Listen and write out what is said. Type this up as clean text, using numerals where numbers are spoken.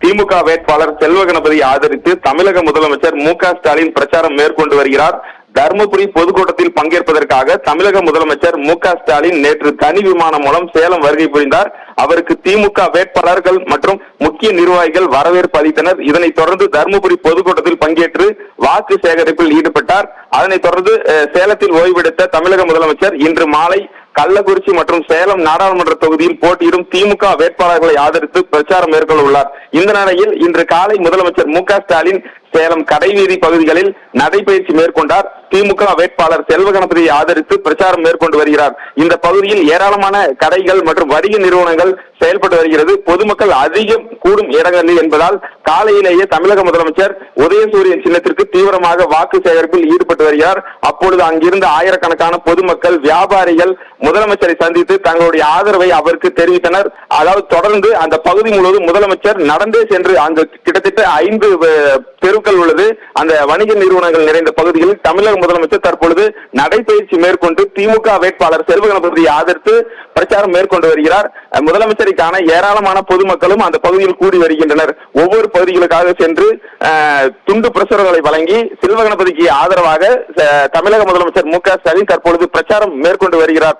திமுக வேட்பாளர் செல்வ கணபதியை ஆதரித்து தமிழக முதலமைச்சர் மு.க.ஸ்டாலின் பிரச்சாரம் மேற்கொண்டு வருகிறார். தருமபுரி பொதுக்கூட்டத்தில் பங்கேற்பதற்காக தமிழக முதலமைச்சர் மு.க.ஸ்டாலின் நேற்று தனி விமானம் மூலம் சேலம் வருகை புரிந்தார். அவருக்கு திமுக வேட்பாளர்கள் மற்றும் முக்கிய நிர்வாகிகள் வரவேற்பு அளித்தனர். இதனைத் தொடர்ந்து தருமபுரி பொதுக்கூட்டத்தில் பங்கேற்று வாக்கு சேகரிப்பில் ஈடுபட்டார். அதனைத் தொடர்ந்து சேலத்தில் ஓய்வெடுத்த தமிழக முதலமைச்சர் இன்று மாலை கள்ளக்குறிச்சி மற்றும் சேலம் நாடாளுமன்ற தொகுதியில் போட்டியிடும் திமுக வேட்பாளர்களை ஆதரித்து பிரச்சாரம் மேற்கொள்ள உள்ளார். இந்த நிலையில் இன்று காலை முதலமைச்சர் மு.க.ஸ்டாலின் சேலம் கடைவீதி பகுதிகளில் நடைபயிற்சி மேற்கொண்டார். திமுக வேட்பாளர் செல்வ கணபதியை ஆதரித்து பிரச்சாரம் மேற்கொண்டு வருகிறார். இந்த பகுதியில் ஏராளமான கடைகள் மற்றும் வணிக நிறுவனங்கள் செயல்பட்டு வருகிறது. பொதுமக்கள் அதிகம் கூடும் இடங்கள் என்பதால் காலையிலேயே தமிழக முதலமைச்சர் உதயசூரியன் சின்னத்திற்கு தீவிரமாக வாக்கு சேகரிப்பில் ஈடுபட்டு வருகிறார். அப்பொழுது அங்கிருந்த ஆயிரக்கணக்கான பொதுமக்கள், வியாபாரிகள் முதலமைச்சரை சந்தித்து தங்களுடைய ஆதரவை அவருக்கு தெரிவித்தனர். அதாவது தொடர்ந்து அந்த பகுதி முழுவதும் முதலமைச்சர் நடந்தே சென்று அங்கு கிட்டத்தட்ட 5 தெருக்கள் உள்ளது. அந்த வணிக நிறுவனங்கள் நிறைந்த பகுதிகளில் தமிழக முதலமைச்சர் தற்பொழுது நடைபயிற்சி மேற்கொண்டு திமுக வேட்பாளர் செல்வ கணபதியை ஆதரித்து பிரச்சாரம் மேற்கொண்டு வருகிறார். முதலமைச்சருக்கான ஏராளமான பொதுமக்களும் அந்த பகுதியில் கூடி வருகின்றனர். ஒவ்வொரு பகுதிகளுக்காக சென்று துண்டு பிரசுரங்களை வழங்கி செல்வ கணபதிக்கு ஆதரவாக தமிழக முதலமைச்சர் மு.க.ஸ்டாலின் தற்பொழுது பிரச்சாரம் மேற்கொண்டு வருகிறார்.